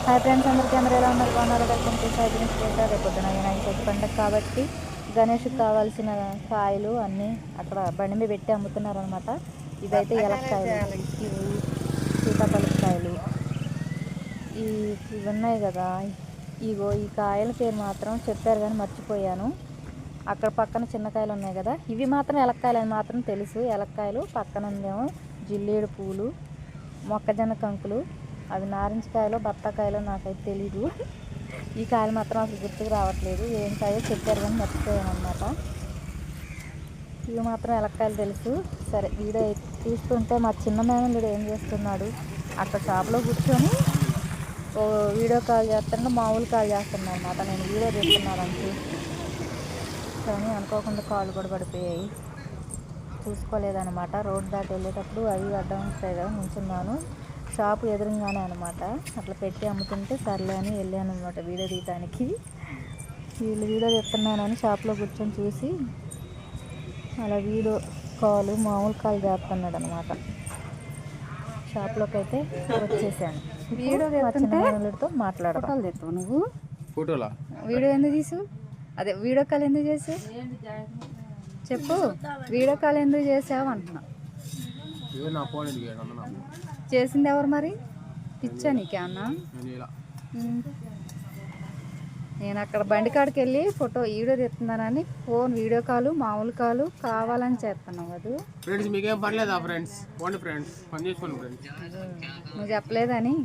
Hi friends, అందరికీ కెమెరాలో ఉన్నారు, బాగున్నారు. వెల్కమ్ టు సాయి దినేష్ తోట. రేపొద్దున వినాయక చవితి పండుగ కాబట్టి గణేష్కి కావాల్సిన కాయలు అన్నీ అక్కడ బండి మీద పెట్టి అమ్ముతున్నారు అనమాట. ఇవైతే ఎలక్కాయలు, ఇవి సీతాఫలకాయలు, ఇవి ఉన్నాయి కదా. ఇగో ఈ కాయల పేరు మాత్రం చెప్పారు కానీ మర్చిపోయాను. అక్కడ పక్కన చిన్న కాయలు ఉన్నాయి కదా, ఇవి మాత్రం ఎలక్కాయలు అని మాత్రం తెలుసు. ఎలక్కాయలు పక్కన ఉందేమో జిల్లేడు పూలు, మొక్కజొన్న కంకులు, అవి నారింజ కాయలు బత్తాకాయలు నాకైతే తెలీదు. ఈ కాయలు మాత్రం అసలు గుర్తుకు రావట్లేదు. ఏం కాయో చెప్పారు కానీ మర్చిపోయాను అనమాట. ఇవి మాత్రం ఎలక్కాయలు తెలుసు. సరే, వీడియో తీస్తుంటే మా చిన్న మేనల్లుడు ఏం చేస్తున్నాడు, అక్కడ షాప్లో కూర్చొని ఓ వీడియో కాల్ చేస్తుంటే మామూలు కాల్ చేస్తున్నాను అనమాట. నేను వీడియో తీస్తున్నానంటే కానీ అనుకోకుండా కాళ్ళు కూడా పడిపోయాయి, చూసుకోలేదనమాట. రోడ్ దాటి వెళ్ళేటప్పుడు అవి అడ్డం ఉంటాయి కదా, నుంచున్నాను. షాపు ఎదురుగానే అనమాట. అట్లా పెట్టి అమ్ముతుంటే సర్లే అని వెళ్ళాను అనమాట వీడియో తీయడానికి. వీళ్ళు వీడియో తీస్తున్నానని షాప్లో కూర్చొని చూసి అలా వీడియో కాల్ మామూలు కాల్ చేస్తున్నాడు అనమాట. షాప్లోకి అయితే వచ్చేసాను. వీడియో తీస్తుంటే మాట్లాడతావు నువ్వు. ఫోటోలా వీడియో ఎందుకు తీసు, అదే వీడియో కాల్ ఎందుకు చేసావు చెప్పు. వీడియో కాల్ ఎందుకు చేసావు అంటున్నా. చేసింది ఎవరు మరి? పిచ్చా నీకేమన్నా? నేను అక్కడ బండి కాడికి వెళ్ళి ఫోటో వీడియో తీస్తున్నానని ఫోన్ వీడియో కాలు మామూలు కాలు కావాలని చేస్తున్నావు కదా. ఫ్రెండ్స్ మీకేం పర్లేదా ఫ్రెండ్స్? పోండి ఫ్రెండ్స్, పని చేసుకోండి ఫ్రెండ్స్. నువ్వు చెప్పలేదని.